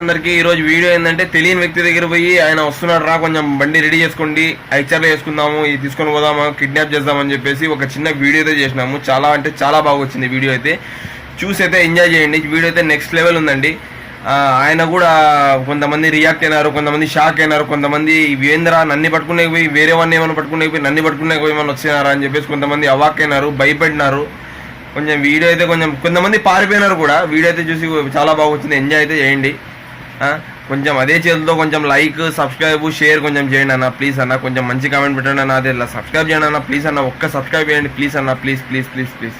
అందరికి ఈ రోజు వీడియో ఏంటంటే తెలియని వ్యక్తి దగ్గర పోయి ఆయన వస్తున్నాడు రా కొంచెం బండి రెడీ చేసుకోండి హెచ్ఆర్లో వేసుకుందాము ఇది తీసుకొని పోదాము కిడ్నాప్ చేద్దామని చెప్పేసి ఒక చిన్న వీడియో అయితే చేసినాము. చాలా అంటే చాలా బాగా వచ్చింది వీడియో అయితే. చూసి అయితే ఎంజాయ్ చేయండి. వీడియో అయితే నెక్స్ట్ లెవెల్ ఉందండి. ఆయన కూడా కొంతమంది రియాక్ట్ అయినారు, కొంతమంది షాక్ అయినారు, కొంతమంది వేంద్ర నన్ను పట్టుకునే పోయి వేరే వాడిని ఏమైనా పట్టుకునే పోయి నన్ను పట్టుకునే పోయి ఏమైనా వచ్చినారా అని చెప్పేసి కొంతమంది అవాక్ అయినారు, భయపడినారు. కొంచెం వీడియో అయితే కొంతమంది పారిపోయినారు కూడా. వీడియో అయితే చూసి చాలా బాగా వచ్చింది. ఎంజాయ్ అయితే చేయండి. కొంచెం అదే చేతులతో కొంచెం లైక్ సబ్స్క్రైబ్ షేర్ కొంచెం చేయండి అన్న ప్లీజ్ అన్న. కొంచెం మంచి కామెంట్ పెట్టండి అన్న. అదే సబ్స్క్రైబ్ చేయండి అన్న ప్లీజ్ అన్న. ఒక్క సబ్స్క్రైబ్ చేయండి ప్లీజ్ అన్న. Please please please please.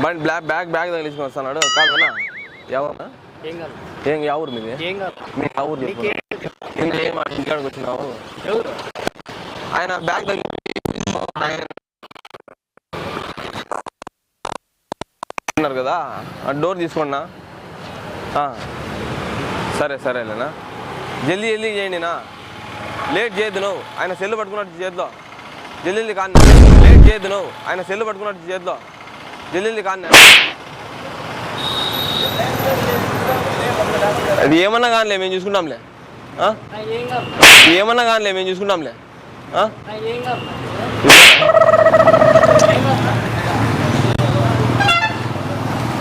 బండి బ్యాగ్ తగిలించుకొని వస్తున్నాడు కాదన్నా. ఎవరన్నా ఏం ఎవరు మీది? మీ ఎవరు ఇంటికాడికి వచ్చినావు? ఆయన బ్యాగ్ తగిలిన్నారు కదా డోర్ తీసుకోండి. సరేలేనా జల్దీ చేయండి నా. లేట్ చేయద్దు నువ్వు. ఆయన సెల్లు పట్టుకున్నట్టు చేతిలో జల్దీ కానీ. లేట్ చేయద్దు నువ్వు. ఆయన సెల్లు పట్టుకున్నట్టు చేతిలో జల్దీ కానీ. అది ఏమన్నా కానిలే మేము చూసుకుంటాంలే. ఏమన్నా కానిలే మేము చూసుకుంటాంలే.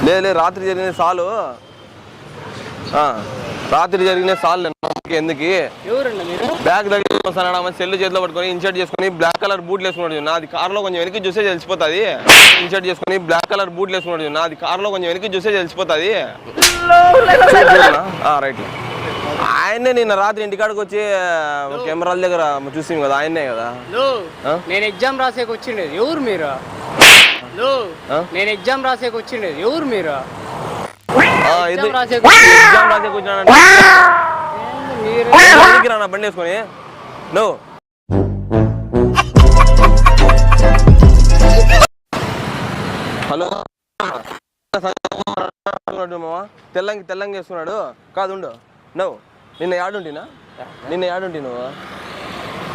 లేదు రాత్రి జరిగిన చాలు. రాత్రి జరిగిన చాలు ఎందుకు బ్యాగ్ దగ్గర సెల్లు చేతిలో పట్టుకొని ఇన్సర్ట్ చేసుకుని బ్లాక్ కలర్ బూట్లు వేసుకున్నాడు. నాది కార్లో కొంచెం వెనక్కి చూసే తెలిసిపోతుంది. ఇన్సర్ట్ చేసుకుని బ్లాక్ కలర్ బూట్లు వేసుకున్నాడు. నాది కార్లో కొంచెం వెనక్కి చూసే తెలిసిపోతుంది. రైట్. ఆయనే నిన్న రాత్రి ఇంటికాడికి వచ్చి కెమెరాల దగ్గర చూసింది కదా ఆయనే కదా. నేను ఎగ్జామ్ రాసేకి వచ్చిండేది ఎవరు మీరు? నేను ఎగ్జామ్ రాసేకి వచ్చిండేది ఎవరు మీరు? ఎగ్జామ్ రాసేకి వచ్చినా బండి వేసుకొని నువ్వు హలో తెల్లంగా వేసుకున్నాడు కాదు. నువ్వు నిన్న యాడుంటినా? నువ్వు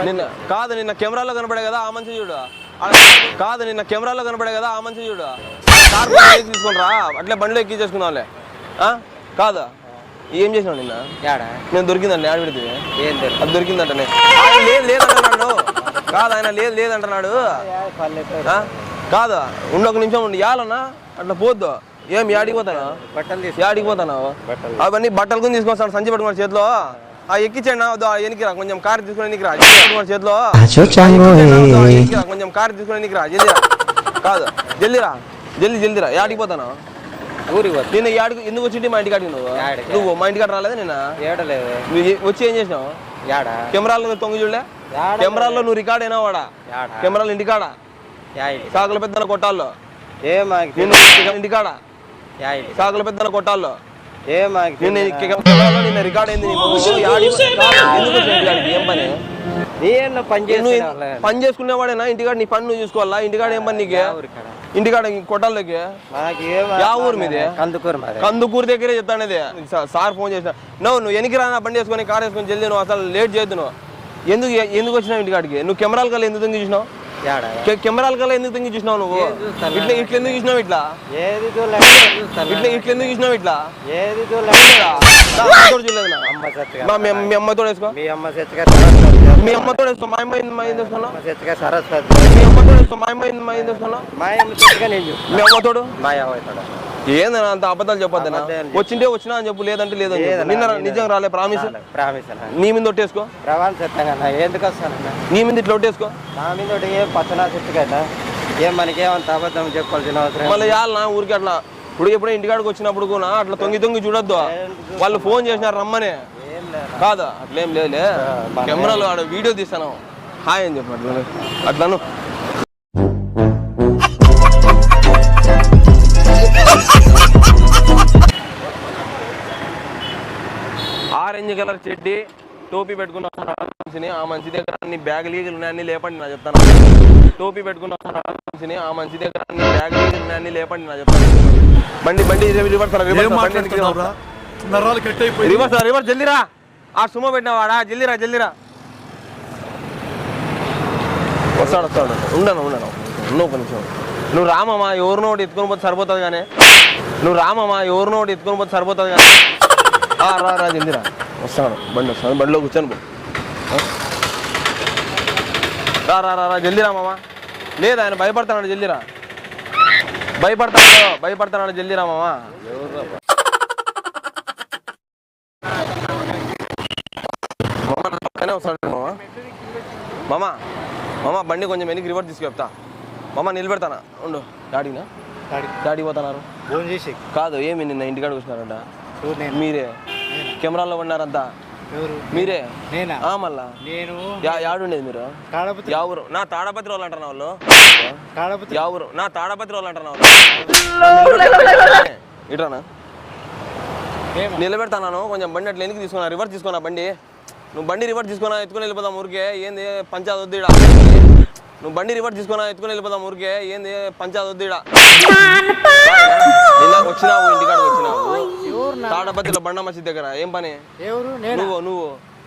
నిన్న కెమెరాలో కనపడే కదా ఆ మంచి చూడు. నిన్న కెమెరాలో కనపడే కదా ఆ మంచి చూడు. కార్ తీసుకుని రా అట్లే బండిలో ఎక్కి చేసుకున్నావులే. కాదా ఏం చేసినావు నిన్న? నేను దొరికిందండి ఆడ పెడితే అది దొరికిందంటే లేదంటున్నాడు. కాదు ఆయన లేదంటున్నాడు. కాదా ఉండొక నిమిషం ఉండి యాలన్నా అట్లా పోద్దు. ఏం యాడికి పోతాను అవన్నీ బట్టలు కొని తీసుకొస్తాను. సంచి పట్టుకున్నాడు చేతిలో. ఎక్కించండి ఎనికి రా కొంచెం కారు తీసుకుని ఎనికి రా చేతిలో. కొంచెం కారు తీసుకుని ఎనికి రా జల్దీ రా. కాదు జల్దీ రా. యాడికి పోతాను? ఊరికి నిన్న యాడికి ఎందుకు వచ్చింటి? మా ఇంటికాడికి నువ్వు మా ఇంటికాడ రాలేదు నిన్న? వచ్చి ఏం చేసినావు? కెమెరాలో తొంగి చూడలే? కెమెరాల్లో నువ్వు రికార్డ్ అయినా వాడా? కెమెరాలు ఇంటికాడ సాకుల పెద్దల కొట్టాల్లో ఇంటికాడ సాకుల పెద్దల కొట్టాల్లో నిన్న రికార్డ్ అయింది. ఏం పని? పని చేసుకునేవాడేనా ఇంటికాడ? నీ పని నువ్వు చూసుకోవాలా? ఇంటికాడ ఏం పని నీకే? ఇంటికాడ కొట్టాలకి యా ఊరు మీది? కందుకూరు దగ్గరే చెప్తానేది. సార్ ఫోన్ చేసిన నువ్వు ఎనికి రా బండి వేసుకొని కార్ వేసుకొని జల్దీ. నువ్వు అసలు లేట్ చేయద్దు. నువ్వు ఎందుకు వచ్చినావు ఇంటికాడికి? నువ్వు కెమెరాల కల్లా ఎందుకు తొంగి చూసినావు? కెమెరాల కల్లా ఎందుకు తొంగి చూసినావు? నువ్వు ఇట్లా ఎందుకు చూసినావు? ఇట్లా ఎందుకు చూసినావు? ఇట్లా మీ అమ్మతో వేసుకో. మీ అమ్మతో వేసుకో. మా అమ్మ వేసుకున్నా. మీ అమ్మతో వేసుకో. మా అమ్మ వేసుకున్నా. మీ అమ్మతోడు ఏందన్నా అంత అబద్ధాలు చెప్పొద్దా? వచ్చింటే వచ్చినా అని చెప్పు, లేదంటే లేదని చెప్పు. నిన్న నిజంగా రాలే ప్రామిస్. నీ మీద ఒట్టేసుకో. ఎందుకు వస్తానన్నా నీ మీద ఇట్లా ఒట్టేసుకో. నా మీద ఏం పచ్చనా చెట్టు కదా ఏం మనకేమంత అబద్ధం చెప్పాల్సిన అవసరం. మళ్ళీ యాలనా ఊరికి అట్లా ఇప్పుడు ఎప్పుడో ఇంటికాడికి వచ్చినప్పుడు కూడా అట్లా తొంగి చూడొద్దు. వాళ్ళు ఫోన్ చేసినారు రమ్మని కాదా? అట్లేం లేదులే. కెమెరాలో ఆడ వీడియో తీస్తాను హాయ్ అని చెప్పు అట్లాను. ఆరెంజ్ కలర్ చెడ్డి టోపీ పెట్టుకున్న మనిషిని ఆ మంచి దగ్గర అన్ని బ్యాగ్ లీగలు ఉన్నాయని లేపండి నా చెప్తాను. టోపీ పెట్టుకున్న మనిషిని ఆ మంచి దగ్గర అన్ని బ్యాగ్ లీగలు ఉన్నాయని లేపండి నా చెప్తాను. బండి రివర్స్ జల్దీరా. ఆ సుమో పెట్టినవాడా జల్దీరా. వస్తాడు ఉండను కొంచెం. నువ్వు రామమ్మా ఎవరినో ఒకటి ఎత్తుకొని పోతే సరిపోతుంది కానీ. రా జల్దీ రా. వస్తాను బండిలో కూర్చొని పో. రా జల్దీ రా మామ. లేదు ఆయన భయపడతాడు, జల్దీ రా. భయపడతాడు జల్దీ రా మామ. పక్కనే వస్తాడు మామ. మామ బండి కొంచెం వెనక్కి రివర్స్ తీసుకెళ్తా మామ. నిలబెడతానా ఉండు. డాడీ పోతున్నారు కాదు ఏమి నిన్న ఇంటికాడ కూర్చున్నారంట. మీరే కెమెరాలో ఉన్నారంతా మీరే మళ్ళా యాడుండేది మీరు? యావూరు? నా తాడపత్రి వాళ్ళు అంటారు వాళ్ళు. యావూరు? నా తాడపత్రి వాళ్ళు అంటారు వాళ్ళు. ఇట్రానా నిలబెడతాను కొంచెం బండి అట్లా వెనక్కి తీసుకున్నా. రివర్స్ తీసుకున్నా బండి. నువ్వు బండి రివర్స్ తీసుకున్నా ఎత్తుకుని వెళ్ళిపోదాం ఊరికే. ఏంది పంచాయతీ వద్దు. నువ్వు బండి రివర్స్ తీసుకున్నా ఎత్తుకుని వెళ్ళిపోదాం ఊరికే. ఏంది పంచాయతీ వద్దు. వచ్చినావు ఇంటికాడికి వచ్చినావు తాడపత్రిలో బండ మసీద్ దగ్గర. ఏం పని? నువ్వు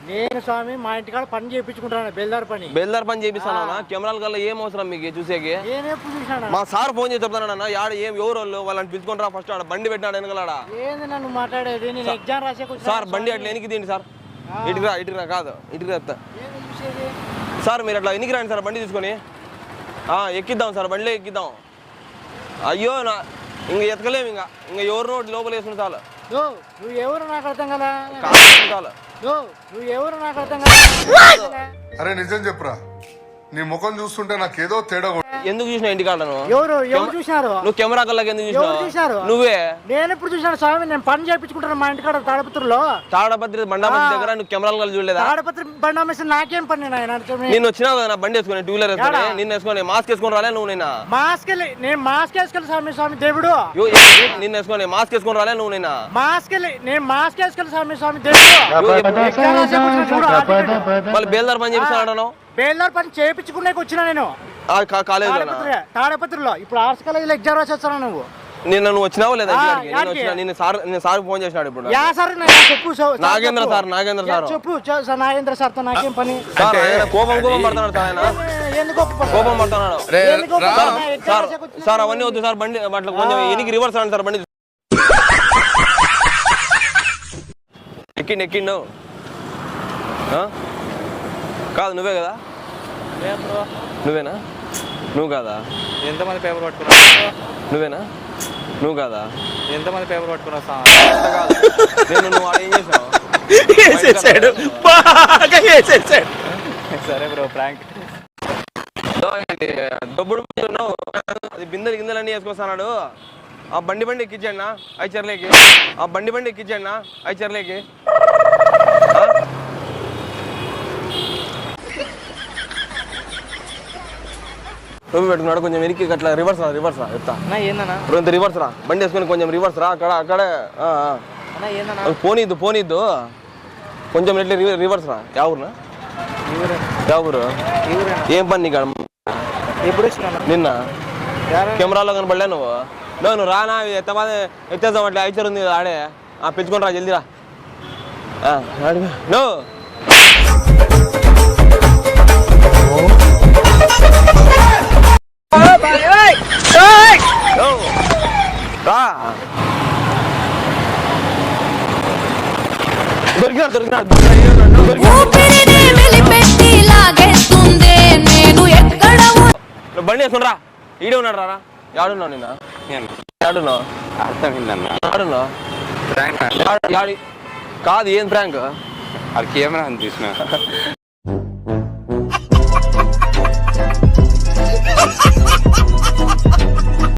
నేను స్వామి మా ఇంటికాడ పని చేయించుకుంటాను. బేల్దార్ పని చేపిస్తానా? కెమెరాల కల్లా ఏం అవసరం మీకు చూసేకి? మా సార్ ఫోన్ చేసి చెప్తానన్నా యాడ ఏం ఎవరు వాళ్ళు వాళ్ళని పిలుచుకుంటారా ఫస్ట్. ఆడ బండి పెట్టినాడు వెనకలాడా. మాట్లాడేది నేను ఎగ్జామ్ రాసే సార్ బండి అట్లా ఎనికి తీయండి సార్. ఇటురా కాదు ఇటుకు చెప్తా సార్. మీరు అట్లా ఎనికి రండి సార్ బండి తీసుకొని. ఎక్కిద్దాం సార్ బండిలో ఎక్కిద్దాం. అయ్యో నా ఇంక ఎతకలేము. ఇంకా ఎవరు నోటి లోపల వేసుకుని చాలు. నువ్వు ఎవరు నాకు అర్థం కదా. చాలు నువ్వు ఎవరు నాకు అర్థం కదా. అరే నిజం చెప్పురా, నీ ముఖం చూస్తుంటే నాకేదో తేడా. ఎందుకు చూసినా ఇంటికాడ? ఎవరు చూసినారు? నువ్వు కెమెరా కల్లాకి ఎందుకు చూసినావు? నువ్వే. నేను ఎప్పుడు చూసాను స్వామి? నేను పని చేయించుకుంటాను మా ఇంటికాడ తాడపత్రిలో. తాడపత్రి బండామసి దగ్గర నువ్వు కెమెరాలు కలిసి చూడలేదా? తాడపత్రి బండామసి నాకేం పని? నేను వచ్చినావు కదా నా బండి వేసుకుని, టూ వీలర్ వేసుకుని. నిన్న వేసుకొని మాస్క్ వేసుకొని రాలే నువ్వు? నిన్న నేను మాస్క్ వేసుకెళ్ళి స్వామి దేవుడు. నిన్న వేసుకొని మాస్క్ వేసుకొని రాలే నువ్వు? నిన్న నేను మాస్క్ వేసుకెళ్ళి స్వామి దేవుడు. మళ్ళీ బేల్దార్ పని చేపిస్తాను. బేల్దార్ పని చేయించుకునే వచ్చినా నేను కాలేజ్ తాడపత్రిలో. ఇప్పుడు ఆర్ట్స్ కాలేజీలో ఎగ్జామ్ రాసి వచ్చాను. నువ్వు నిన్న నువ్వు వచ్చినావు లేదా? నేను సార్ ఫోన్ చేసినాడు ఇప్పుడు. నాగేంద్ర సార్ చెప్పు నాగేంద్ర సార్ తో నాకేం పని? కోపం పడుతున్నాడు సార్. ఆయన కోపం పడుతున్నాడు సార్. అవన్నీ వద్దు సార్. బండి అట్లా కొంచెం ఎనికి రివర్స్ రండి సార్. బండి ఎక్కిండు కాదు నువ్వే కదా? నువ్వేనా? నువ్వు కాదా? ఎంతమంది పేపర్ పట్టుకున్నా? నువ్వేనా? నువ్వు కాదా? ఎంతమంది పేపర్ పట్టుకున్నా? నేను నువ్వు ఏం చేసావు? సరే బ్రో ప్రాంక్. డబ్బుడు అది బిందెలు గిందెలన్నీ వేసుకొస్తాడు. ఆ బండి ఎక్కించండి ఐచర్లేకి. ఆ బండి ఎక్కించండి ఐచర్లేకి. రూపీ పెట్టుకున్నాడు. కొంచెం వెనక్కి అట్లా రివర్స్ రా చెప్తా. ఇంత రివర్స్ రా. బండి వేసుకొని కొంచెం రివర్స్ రా. అక్కడే పోనీద్దు కొంచెం ఎట్లా రివర్స్ రా. ఎవరునా? ఎవరు? ఏం పని నీకు? ఎప్పుడు నిన్న కెమెరాలో కనపడలే నువ్వు రానా? ఎత్తేద్దాం అట్లా ఐచర్ ఉంది ఆడే. పెంచుకొని రా జల్దీ రా. బండి వేసుకుని రా. ఈడే ఉన్నాడు రా. యాడున్నావు నిన్న? యాడున్నావు? కాదు ఏం ప్రాంక్? అది కెమెరా అని తీసిన